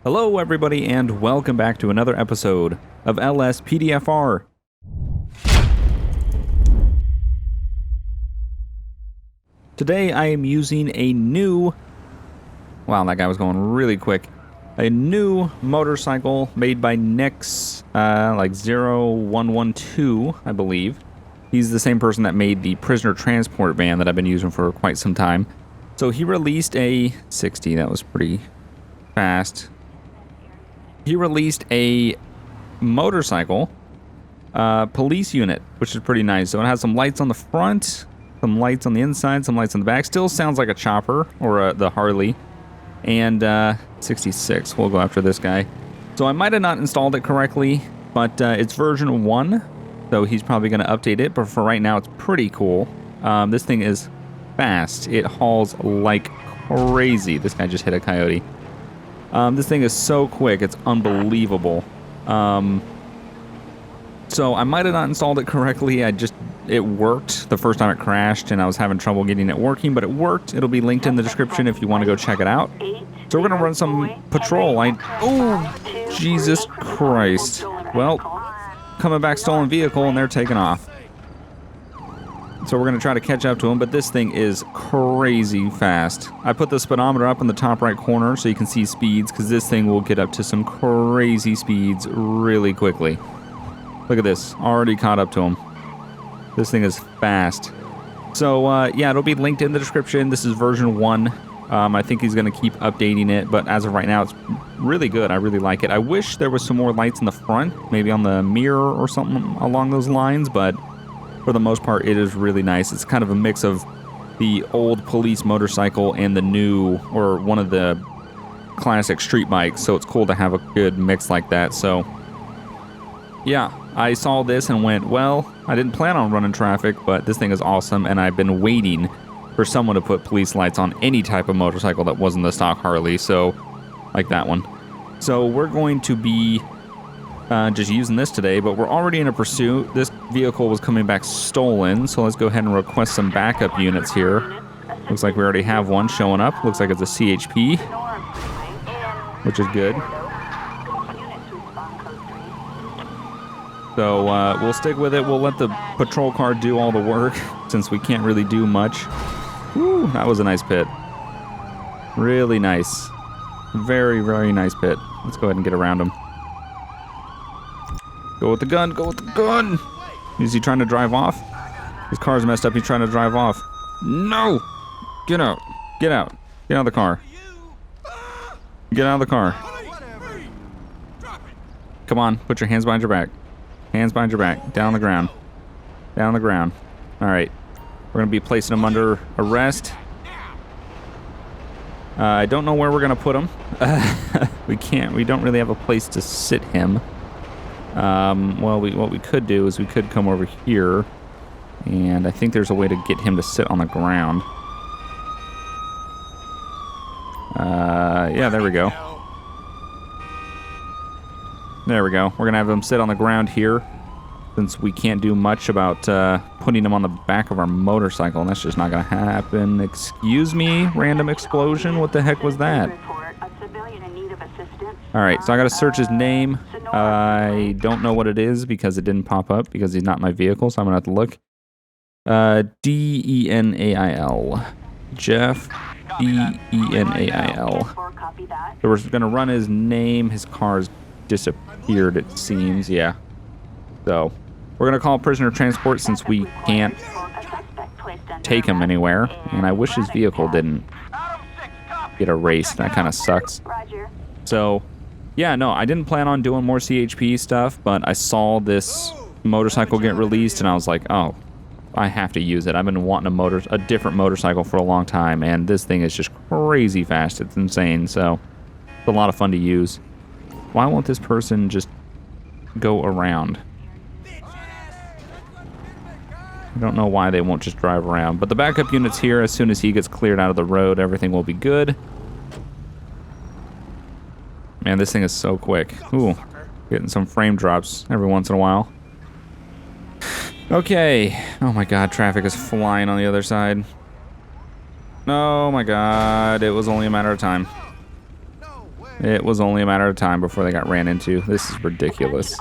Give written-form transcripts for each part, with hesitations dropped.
Hello everybody and welcome back to another episode of LSPDFR. Today I am using a new, wow, that guy was going really quick, a new motorcycle made by Nix, like 0112, I believe. He's the same person that made the prisoner transport van that I've been using for quite some time. So he released a 60, that was pretty fast. He released a motorcycle police unit, which is pretty nice. So it has some lights on the front, some lights on the inside, some lights on the back. Still sounds like a chopper or the Harley. And 66, we'll go after this guy. So I might have not installed it correctly, but it's version 1. So he's probably going to update it. But for right now, it's pretty cool. This thing is fast. It hauls like crazy. This guy just hit a coyote. This thing is so quick, it's unbelievable. So I might have not installed it correctly. It worked the first time it crashed and I was having trouble getting it working, but it worked. It'll be linked in the description if you want to go check it out. So we're gonna run some patrol. Oh, Jesus Christ. Well, coming back stolen vehicle and they're taking off. So we're going to try to catch up to him, but this thing is crazy fast. I put the speedometer up in the top right corner so you can see speeds, because this thing will get up to some crazy speeds really quickly. Look at this, already caught up to him. This thing is fast. So yeah, it'll be linked in the description. This is version 1. I think he's going to keep updating it, but as of right now, it's really good. I really like it. I wish there was some more lights in the front, maybe on the mirror or something along those lines, but for the most part, it is really nice. It's kind of a mix of the old police motorcycle and the new, or one of the classic street bikes, so it's cool to have a good mix like that. So yeah, I saw this and went, well, I didn't plan on running traffic, but this thing is awesome, and I've been waiting for someone to put police lights on any type of motorcycle that wasn't the stock Harley, so like that one. So we're going to be just using this today, but we're already in a pursuit. This vehicle was coming back stolen, so let's go ahead and request some backup units here. Looks like we already have one showing up. Looks like it's a CHP, which is good. So we'll stick with it. We'll let the patrol car do all the work since we can't really do much. Woo, that was a nice pit. Really nice. Very, very nice pit. Let's go ahead and get around him. Go with the gun, go with the gun! Is he trying to drive off? His car's messed up, he's trying to drive off. No! Get out, get out. Get out of the car. Get out of the car. Come on, put your hands behind your back. Hands behind your back, down on the ground. Down on the ground. Alright, we're gonna be placing him under arrest. I don't know where we're gonna put him. We don't really have a place to sit him. Well, what we could do is we could come over here, and I think there's a way to get him to sit on the ground. Yeah, there we go. There we go. We're gonna have him sit on the ground here, since we can't do much about putting him on the back of our motorcycle, and that's just not gonna happen. Excuse me, random explosion? What the heck was that? Alright, so I gotta search his name. I don't know what it is because it didn't pop up because he's not my vehicle, so I'm gonna have to look. D-E-N-A-I-L. Jeff D-E-N-A-I-L. So we're gonna run his name. His car's disappeared, it seems. Yeah. So we're gonna call prisoner transport since we can't take him anywhere. And I wish his vehicle didn't get erased. That kind of sucks. So yeah, no, I didn't plan on doing more CHP stuff, but I saw this motorcycle get released, and I was like, oh, I have to use it. I've been wanting a different motorcycle for a long time, and this thing is just crazy fast. It's insane, so it's a lot of fun to use. Why won't this person just go around? I don't know why they won't just drive around, but the backup unit's here. As soon as he gets cleared out of the road, everything will be good. Man, this thing is so quick. Ooh, getting some frame drops every once in a while. Okay. Oh my god, traffic is flying on the other side. Oh my god, it was only a matter of time. It was only a matter of time before they got ran into. This is ridiculous.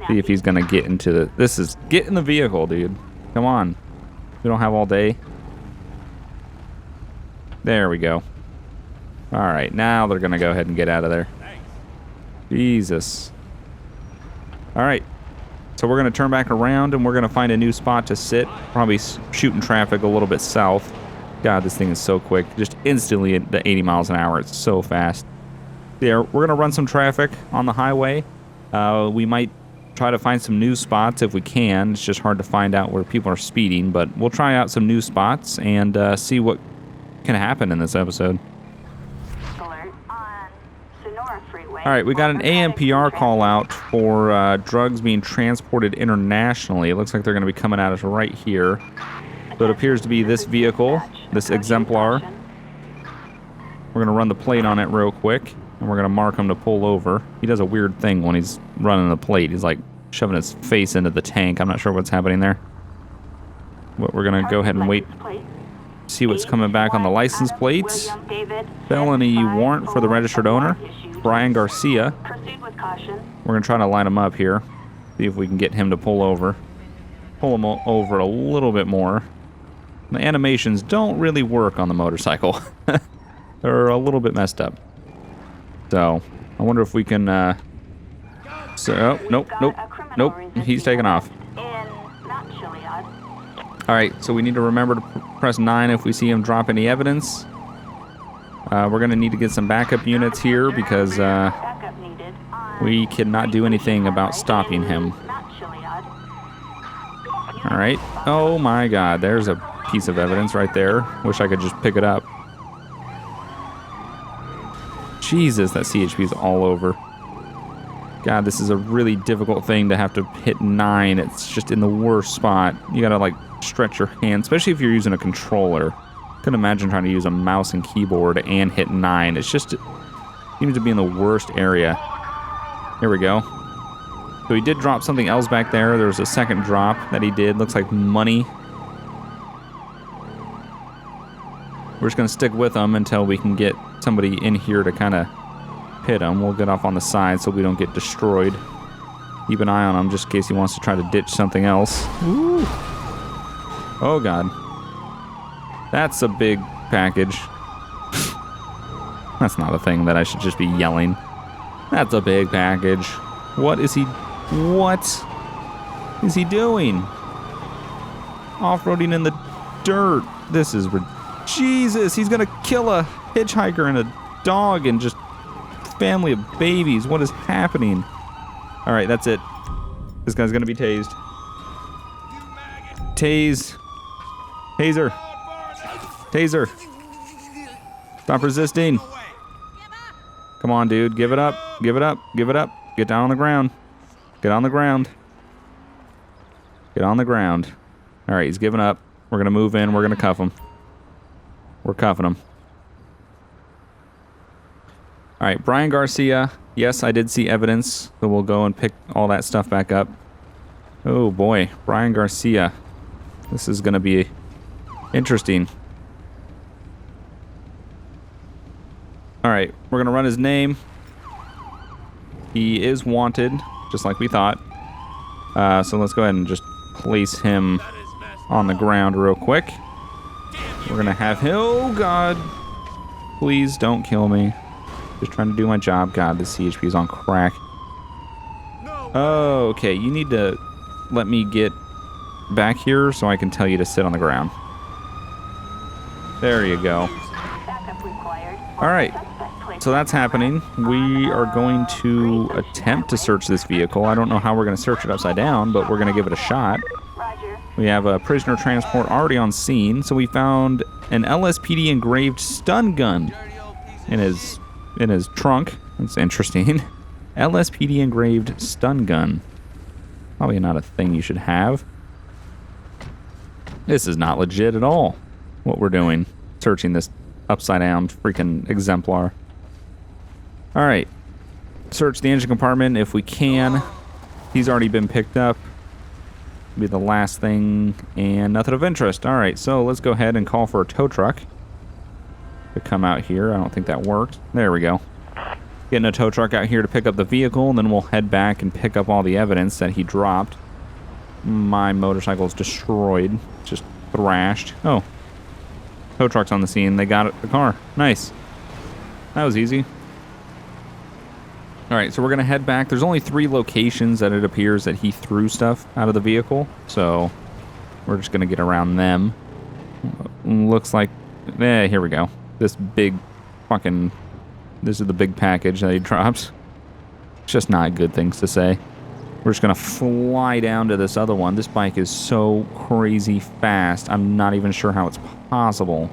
See if he's gonna get into the... Get in the vehicle, dude. Come on. We don't have all day. There we go. Alright, now they're gonna go ahead and get out of there. Jesus. Alright. So we're gonna turn back around and we're gonna find a new spot to sit. Probably shooting traffic a little bit south. God, this thing is so quick. Just instantly at the 80 miles an hour. It's so fast. There, we're going to run some traffic on the highway. We might try to find some new spots if we can. It's just hard to find out where people are speeding, but we'll try out some new spots and see what can happen in this episode. All right, we got an AMPR call out for drugs being transported internationally. It looks like they're going to be coming at us right here. So it appears to be this vehicle, this exemplar. We're going to run the plate on it real quick, and we're going to mark him to pull over. He does a weird thing when he's running the plate. He's like shoving his face into the tank. I'm not sure what's happening there. But we're going to go ahead and wait, see what's coming back on the license plates. Felony warrant for the registered owner, Brian Garcia. We're going to try to line him up here, see if we can get him to pull over. Pull him over a little bit more. The animations don't really work on the motorcycle. They're a little bit messed up. So, I wonder if we can, oh, nope. He's taking off. Alright, so we need to remember to press 9 if we see him drop any evidence. We're going to need to get some backup units here because, we cannot do anything about stopping him. Alright. Oh my god, there's a piece of evidence right there. Wish I could just pick it up. Jesus, that CHP is all over. God, this is a really difficult thing to have to hit 9. It's just in the worst spot. You gotta, like, stretch your hand, especially if you're using a controller. Couldn't imagine trying to use a mouse and keyboard and hit 9. It's just... It seems to be in the worst area. Here we go. So he did drop something else back there. There was a second drop that he did. Looks like money. We're just going to stick with him until we can get somebody in here to kind of hit him. We'll get off on the side so we don't get destroyed. Keep an eye on him just in case he wants to try to ditch something else. Ooh. Oh, God. That's a big package. That's not a thing that I should just be yelling. That's a big package. What is he doing? Off-roading in the dirt. This is Jesus, he's gonna kill a hitchhiker and a dog and just family of babies. What is happening? All right, that's it. This guy's gonna be tased. Taser. Taser. Stop resisting. Come on, dude. Give it up. Give it up. Give it up. Get down on the ground. Get on the ground. Get on the ground. All right, he's giving up. We're gonna move in. We're gonna cuff him. We're cuffing him. All right, Brian Garcia. Yes, I did see evidence, so we'll go and pick all that stuff back up. Oh boy, Brian Garcia. This is gonna be interesting. All right, we're gonna run his name. He is wanted, just like we thought. So let's go ahead and just place him on the ground real quick. We're gonna have him. Oh God! Please don't kill me. Just trying to do my job. God, this CHP is on crack. Oh, okay. You need to let me get back here so I can tell you to sit on the ground. There you go. All right. So that's happening. We are going to attempt to search this vehicle. I don't know how we're going to search it upside down, but we're going to give it a shot. We have a prisoner transport already on scene. So we found an LSPD engraved stun gun in his trunk. That's interesting. LSPD engraved stun gun. Probably not a thing you should have. This is not legit at all, what we're doing. Searching this upside down freaking exemplar. All right. Search the engine compartment if we can. He's already been picked up. Be the last thing, and nothing of interest. All right, so let's go ahead and call for a tow truck. to come out here. I don't think that worked. There we go. Getting a tow truck out here to pick up the vehicle, and then we'll head back and pick up all the evidence that he dropped. My motorcycle is destroyed. Just thrashed. Oh. Tow truck's on the scene. They got the car. Nice. That was easy. Alright, so we're going to head back. There's only 3 locations that it appears that he threw stuff out of the vehicle. So, we're just going to get around them. Looks like... here we go. This big fucking... This is the big package that he dropped. It's just not good things to say. We're just going to fly down to this other one. This bike is so crazy fast. I'm not even sure how it's possible.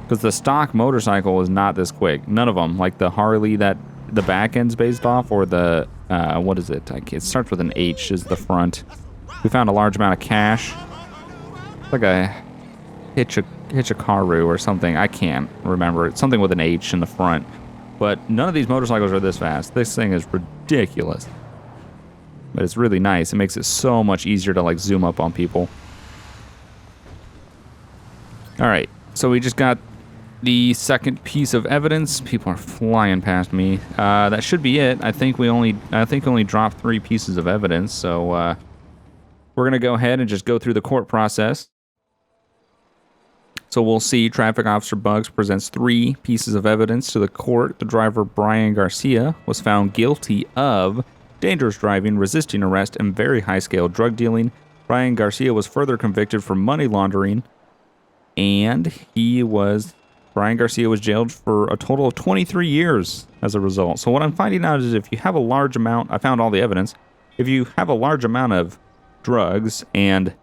Because the stock motorcycle is not this quick. None of them. Like the Harley that the back end's based off, or the... what is it? It starts with an H is the front. We found a large amount of cash. It's like a Hitchikaru or something. I can't remember. It's something with an H in the front. But none of these motorcycles are this fast. This thing is ridiculous. But it's really nice. It makes it so much easier to like zoom up on people. Alright, so we just got the second piece of evidence. People are flying past me. That should be it. I think only dropped 3 pieces of evidence. So we're gonna go ahead and just go through the court process. So we'll see Traffic Officer Bugs presents 3 pieces of evidence to the court. The driver, Brian Garcia, was found guilty of dangerous driving, resisting arrest, and very high-scale drug dealing. Brian Garcia was further convicted for money laundering, and Brian Garcia was jailed for a total of 23 years as a result. So what I'm finding out is if you have a large amount, I found all the evidence, if you have a large amount of drugs and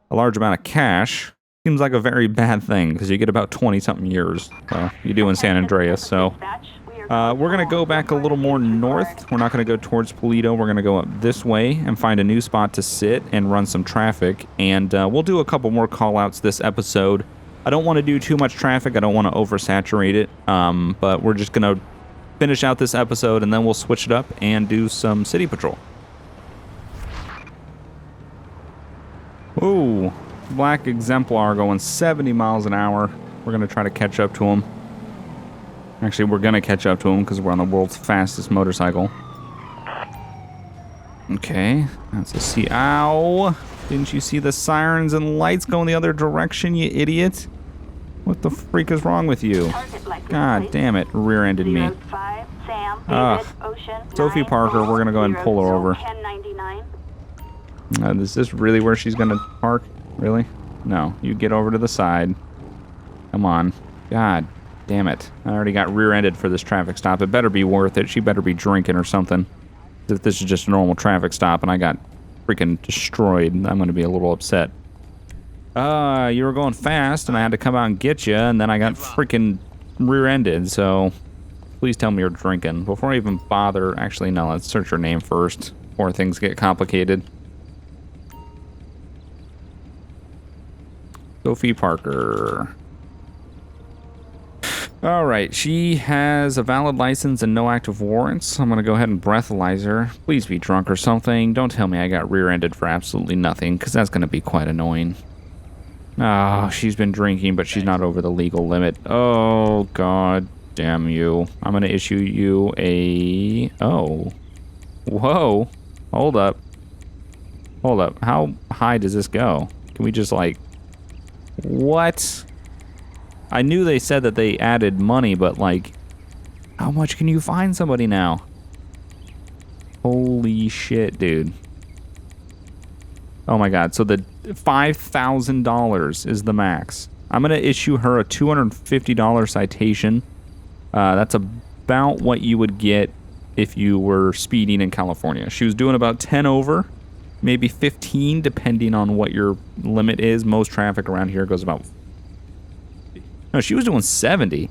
a large amount of cash, seems like a very bad thing, because you get about 20-something years. Well, you do in San Andreas, so... we're going to go back a little more north. We're not going to go towards Pulido. We're going to go up this way and find a new spot to sit and run some traffic. And we'll do a couple more call-outs this episode. I don't want to do too much traffic. I don't want to oversaturate it. But we're just going to finish out this episode, and then we'll switch it up and do some city patrol. Ooh. Black exemplar going 70 miles an hour. We're going to try to catch up to him. Actually, we're going to catch up to him because we're on the world's fastest motorcycle. Okay. That's a C. Ow! Didn't you see the sirens and lights going the other direction, you idiot? What the freak is wrong with you? God damn it. Rear-ended me. Ugh. Sophie Parker, we're going to go ahead and pull her over. Is this really where she's going to park? Really? No. You get over to the side. Come on. God damn it. I already got rear-ended for this traffic stop. It better be worth it. She better be drinking or something. If this is just a normal traffic stop and I got freaking destroyed, I'm going to be a little upset. You were going fast and I had to come out and get you, and then I got freaking rear-ended, so please tell me you're drinking. Before I even bother... Actually, no, let's search your name first before things get complicated. Sophie Parker. Alright, she has a valid license and no active warrants. I'm going to go ahead and breathalyze her. Please be drunk or something. Don't tell me I got rear-ended for absolutely nothing, because that's going to be quite annoying. Oh, she's been drinking, but she's not over the legal limit. Oh, god damn you. I'm going to issue you a... Oh. Whoa. Hold up. Hold up. How high does this go? Can we just, like... What? I knew they said that they added money, but like, how much can you fine somebody now? Holy shit, dude. Oh my god, so the $5,000 is the max. I'm going to issue her a $250 citation. That's about what you would get if you were speeding in California. She was doing about 10 over. Maybe 15, depending on what your limit is. Most traffic around here goes about... No, she was doing 70.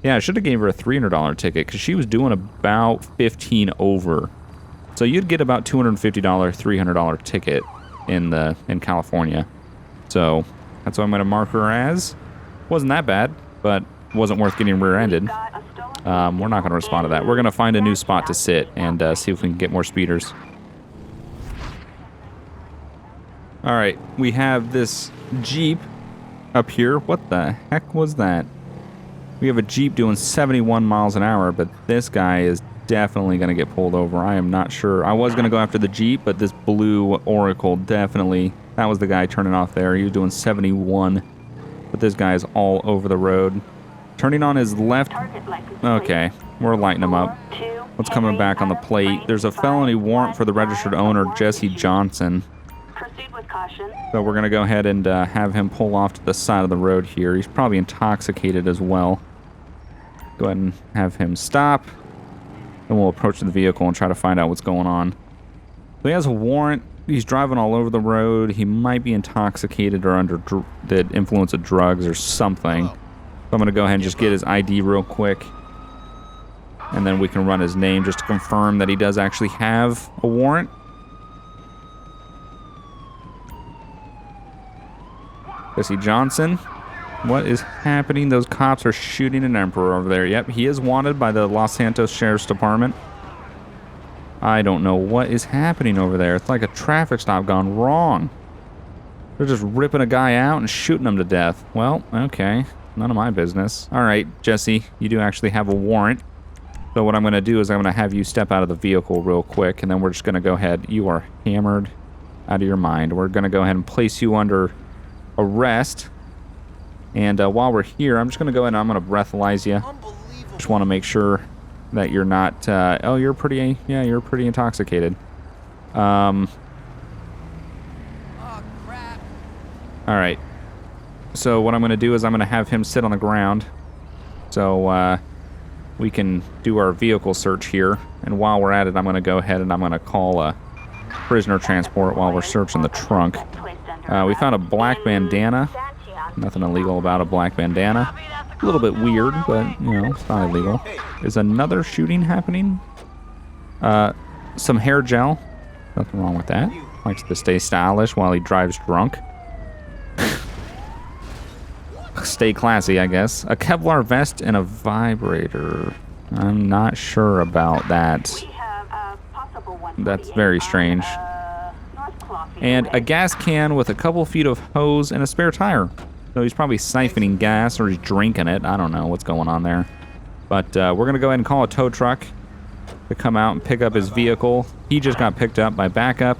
Yeah, I should have gave her a $300 ticket, because she was doing about 15 over. So you'd get about $250, $300 ticket in California. So that's what I'm going to mark her as. Wasn't that bad, but wasn't worth getting rear-ended. We're not going to respond to that. We're going to find a new spot to sit and see if we can get more speeders. Alright, we have this Jeep up here. What the heck was that? We have a Jeep doing 71 miles an hour, but this guy is definitely going to get pulled over. I am not sure. I was going to go after the Jeep, but this blue Oracle definitely, that was the guy turning off there. He was doing 71, but this guy is all over the road. Turning on his left. Okay, we're lighting him up. What's coming back on the plate? There's a felony warrant for the registered owner, Jesse Johnson. So we're going to go ahead and have him pull off to the side of the road here. He's probably intoxicated as well. Go ahead and have him stop. And we'll approach the vehicle and try to find out what's going on. So he has a warrant. He's driving all over the road. He might be intoxicated or under the influence of drugs or something. So I'm going to go ahead and just get his ID real quick. And then we can run his name just to confirm that he does actually have a warrant. Jesse Johnson. What is happening? Those cops are shooting an emperor over there. Yep, he is wanted by the Los Santos Sheriff's Department. I don't know what is happening over there. It's like a traffic stop gone wrong. They're just ripping a guy out and shooting him to death. Well, okay. None of my business. All right, Jesse, you do actually have a warrant. So what I'm going to do is I'm going to have you step out of the vehicle real quick, and then we're just going to go ahead. You are hammered out of your mind. We're going to go ahead and place you under arrest. And while we're here, I'm just going to go ahead and I'm going to breathalyze you. Just want to make sure that you're not... oh, you're pretty... Yeah, you're pretty intoxicated. All right. So what I'm going to do is I'm going to have him sit on the ground. So we can do our vehicle search here. And while we're at it, I'm going to go ahead and I'm going to call a prisoner transport while we're searching the trunk. We found a black bandana. Nothing illegal about a black bandana. A little bit weird, but, you know, it's not illegal. Is another shooting happening? Some hair gel. Nothing wrong with that. Likes to stay stylish while he drives drunk. Stay classy, I guess. A Kevlar vest and a vibrator. I'm not sure about that. That's very strange. And a gas can with a couple feet of hose and a spare tire. So he's probably siphoning gas or he's drinking it. I don't know what's going on there. But we're going to go ahead and call a tow truck to come out and pick up his vehicle. He just got picked up by backup.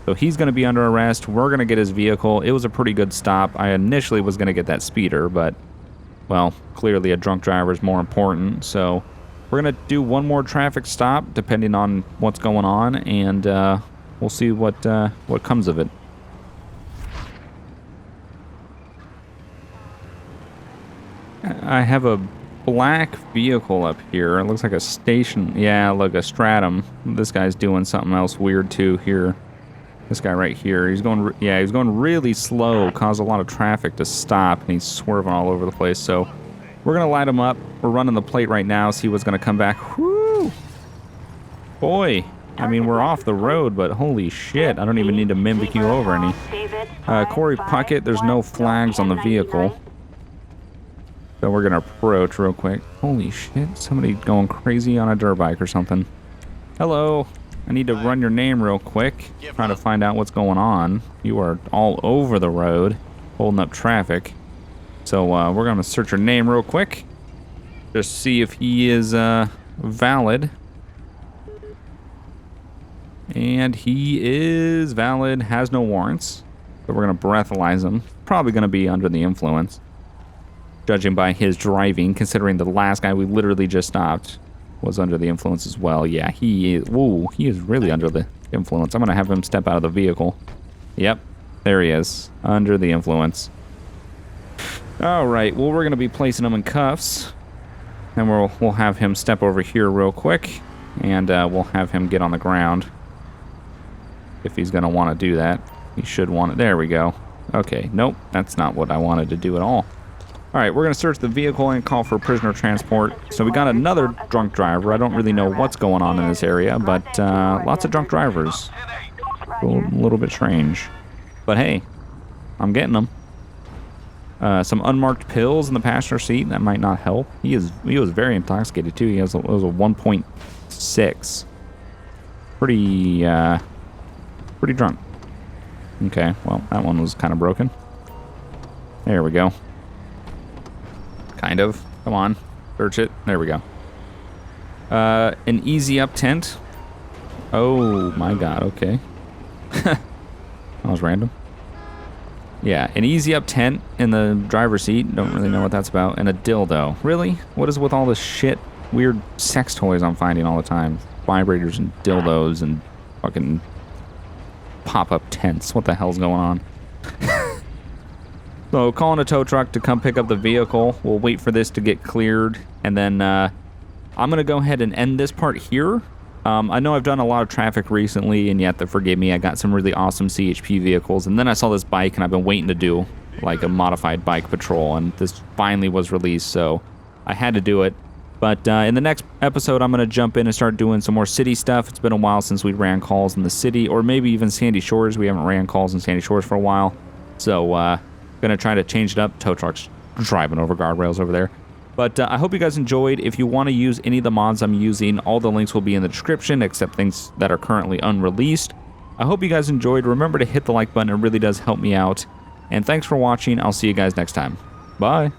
So he's going to be under arrest. We're going to get his vehicle. It was a pretty good stop. I initially was going to get that speeder, but, well, clearly a drunk driver is more important. So we're going to do one more traffic stop, depending on what's going on, and we'll see what comes of it. I have a black vehicle up here. It looks like a station. Yeah, look, a Stratum. This guy's doing something else weird too here. This guy right here, he's going really slow, caused a lot of traffic to stop, and he's swerving all over the place. So we're gonna light him up. We're running the plate right now, see what's gonna come back. Whoo! Boy, I mean, we're off the road, but holy shit, I don't even need to mimic you over any. Corey Puckett, there's no flags on the vehicle. So we're gonna approach real quick. Holy shit, somebody going crazy on a dirt bike or something. Hello, I need to run your name real quick. Trying to find out what's going on. You are all over the road, holding up traffic. So we're gonna search your name real quick. Just see if he is valid. And he is valid, has no warrants. So we're gonna breathalyze him. Probably gonna be under the influence, judging by his driving, considering the last guy we literally just stopped was under the influence as well. Yeah, he is. Whoa, he is really under the influence. I'm gonna have him step out of the vehicle. Yep, there he is, under the influence. All right, well, we're gonna be placing him in cuffs, and we'll have him step over here real quick, and we'll have him get on the ground. If he's gonna want to do that, he should want it. There we go. Okay, nope, that's not what I wanted to do at all. All right, we're going to search the vehicle and call for prisoner transport. So we got another drunk driver. I don't really know what's going on in this area, but lots of drunk drivers. A little bit strange. But hey, I'm getting them. Some unmarked pills in the passenger seat. That might not help. He was very intoxicated too. It was a 1.6. Pretty drunk. Okay, well, that one was kind of broken. There we go. Kind of. Come on. Search it. There we go. An easy up tent. Oh my god, okay. That was random. Yeah, an easy up tent in the driver's seat. Don't really know what that's about. And a dildo. Really? What is with all this shit? Weird sex toys I'm finding all the time. Vibrators and dildos and fucking pop-up tents. What the hell's going on? So, calling a tow truck to come pick up the vehicle. We'll wait for this to get cleared. And then, I'm going to go ahead and end this part here. I know I've done a lot of traffic recently, and you have to forgive me. I got some really awesome CHP vehicles. And then I saw this bike, and I've been waiting to do, like, a modified bike patrol. And this finally was released, so I had to do it. But in the next episode, I'm going to jump in and start doing some more city stuff. It's been a while since we ran calls in the city, or maybe even Sandy Shores. We haven't ran calls in Sandy Shores for a while. So, going to try to change it up. Tow trucks driving over guardrails over there. But I hope you guys enjoyed. If you want to use any of the mods I'm using, all the links will be in the description, except things that are currently unreleased. I hope you guys enjoyed. Remember to hit the like button. It really does help me out. And thanks for watching. I'll see you guys next time. Bye.